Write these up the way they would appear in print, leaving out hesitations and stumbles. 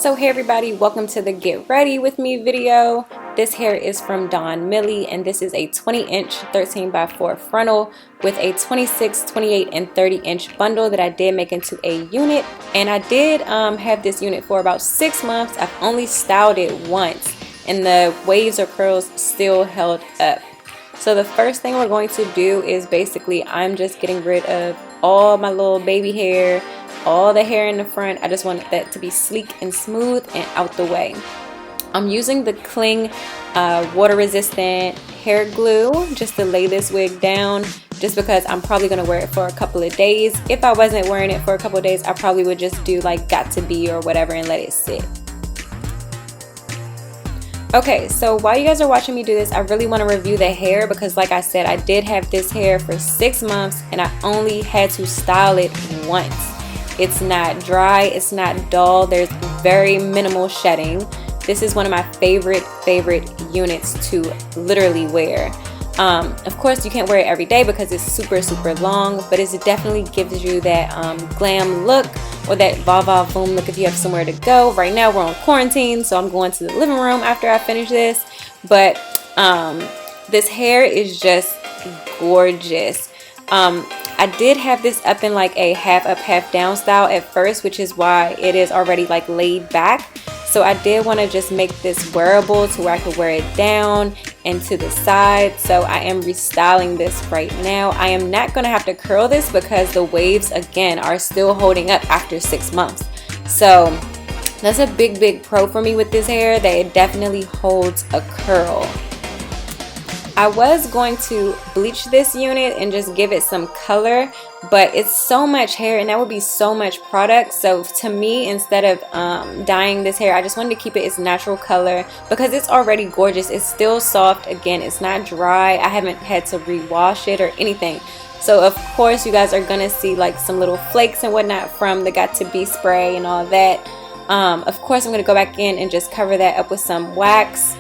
So hey everybody, welcome to the Get Ready With Me video. This hair is from Donmily and this is a 20-inch 13x4 frontal with a 26, 28, and 30-inch bundle that I did make into a unit. And I did have this unit for about 6 months. I've only styled it once and the waves or curls still held up. So the first thing we're going to do is basically I'm just getting rid of all my little baby hair, all the hair in the front. I just want that to be sleek and smooth and out the way. I'm using the Cling water resistant hair glue just to lay this wig down, just because I'm probably going to wear it for a couple of days. If I wasn't wearing it for a couple of days, I probably would just do like Got To Be or whatever and let it sit. Okay, so while you guys are watching me do this, I really want to review the hair because like I said, I did have this hair for 6 months and I only had to style it once. It's not dry, it's not dull, there's very minimal shedding. This is one of my favorite units to literally wear. Of course you can't wear it every day because it's super long, but it definitely gives you that glam look or that va voom look if you have somewhere to go. Right now we're on quarantine, so I'm going to the living room after I finish this. But this hair is just gorgeous. I did have this up in like a half up half down style at first, which is why it is already like laid back. So I did want to just make this wearable to where I could wear it down and to the side. So I am restyling this right now. I am not going to have to curl this because the waves again are still holding up after 6 months. So that's a big pro for me with this hair, that it definitely holds a curl. I was going to bleach this unit and just give it some color, but it's so much hair and that would be so much product. So to me, instead of dyeing this hair, I just wanted to keep it its natural color because it's already gorgeous. It's still soft. Again, it's not dry. I haven't had to rewash it or anything. So of course you guys are gonna see like some little flakes and whatnot from the Got To Be spray and all that. Of course I'm gonna go back in and just cover that up with some wax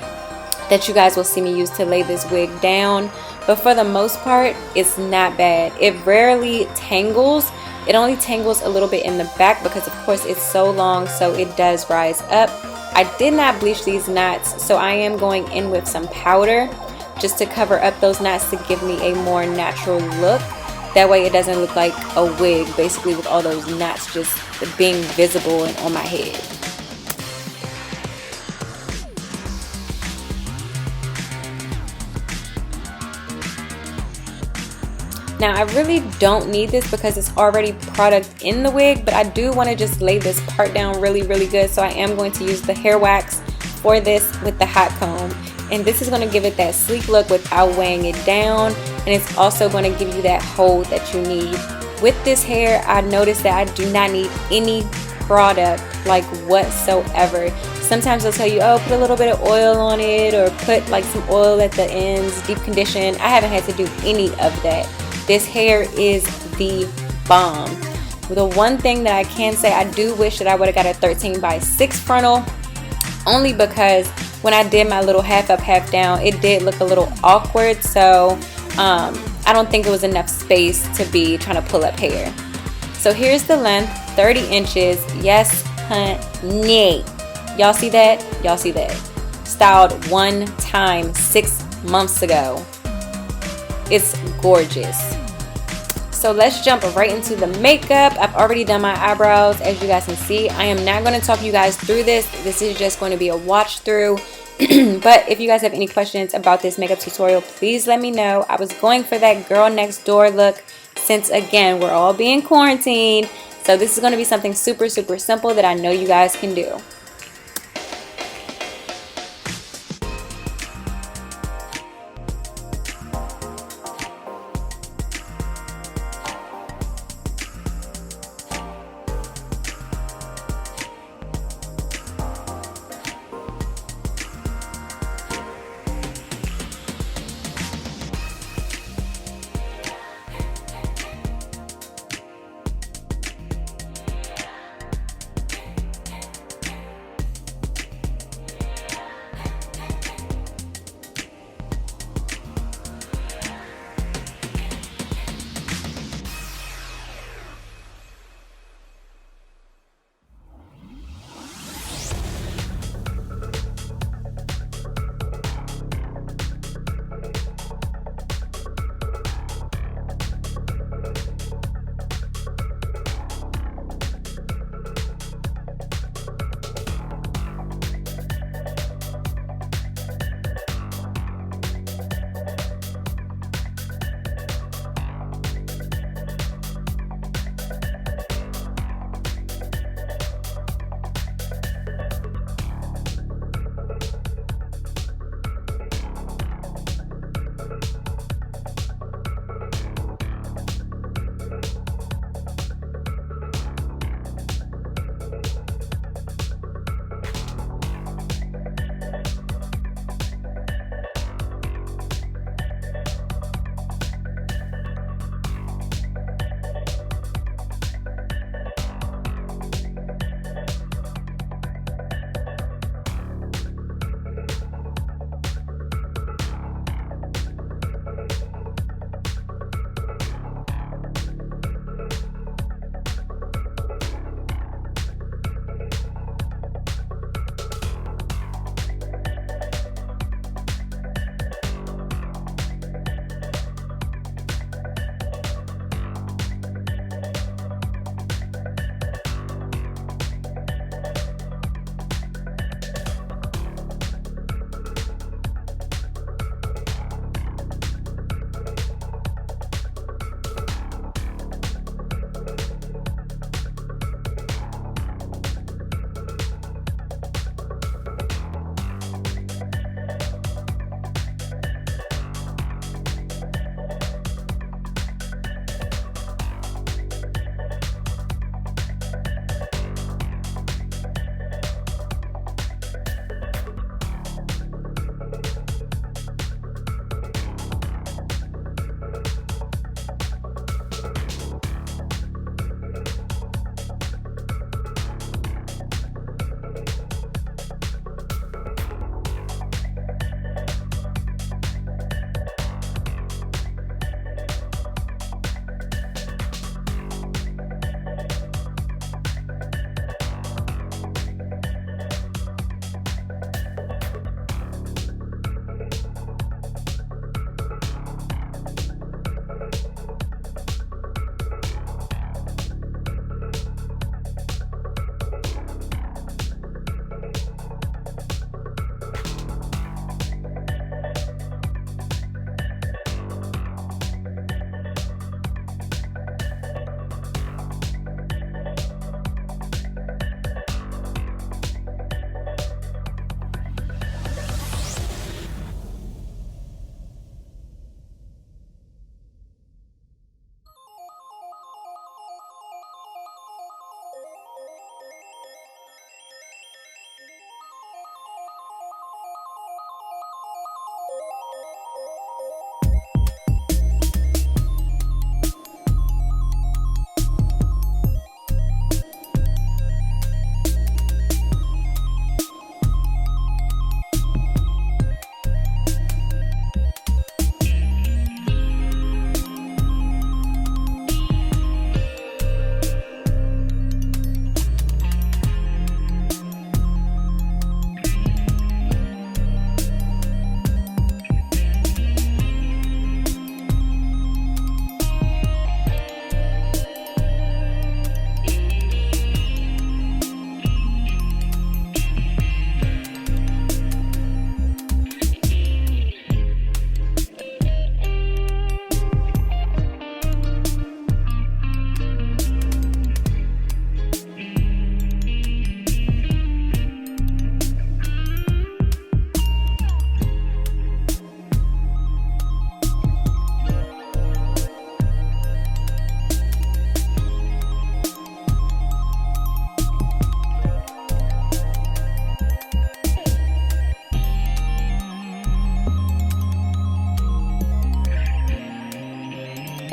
that you guys will see me use to lay this wig down. But for the most part, it's not bad. It rarely tangles. It only tangles a little bit in the back because of course it's so long, so it does rise up. I did not bleach these knots, so I am going in with some powder just to cover up those knots to give me a more natural look. That way it doesn't look like a wig, basically, with all those knots just being visible and on my head. Now I really don't need this because it's already product in the wig, but I do want to just lay this part down really good. So I am going to use the hair wax for this with the hot comb, and this is going to give it that sleek look without weighing it down, and it's also going to give you that hold that you need. With this hair, I noticed that I do not need any product like whatsoever. Sometimes they'll tell you, oh, put a little bit of oil on it or put like some oil at the ends, deep condition. I haven't had to do any of that. This hair is the bomb. The one thing that I can say, I do wish that I would have got a 13x6 frontal, only because when I did my little half up half down, it did look a little awkward. So I don't think it was enough space to be trying to pull up hair. So here's the length, 30 inches. Yes, honey. Y'all see that? Y'all see that? Styled one time 6 months ago. It's gorgeous. So let's jump right into the makeup. I've already done my eyebrows, as you guys can see. I am not going to talk you guys through this. This is just going to be a watch through. But if you guys have any questions about this makeup tutorial, please let me know. I was going for that girl next door look since, again, we're all being quarantined. So this is going to be something super simple that I know you guys can do.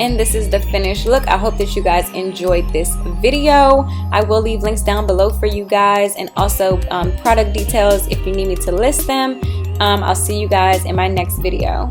and this is the finished look. I hope that you guys enjoyed this video. I will leave links down below for you guys, and also product details if you need me to list them. I'll see you guys in my next video.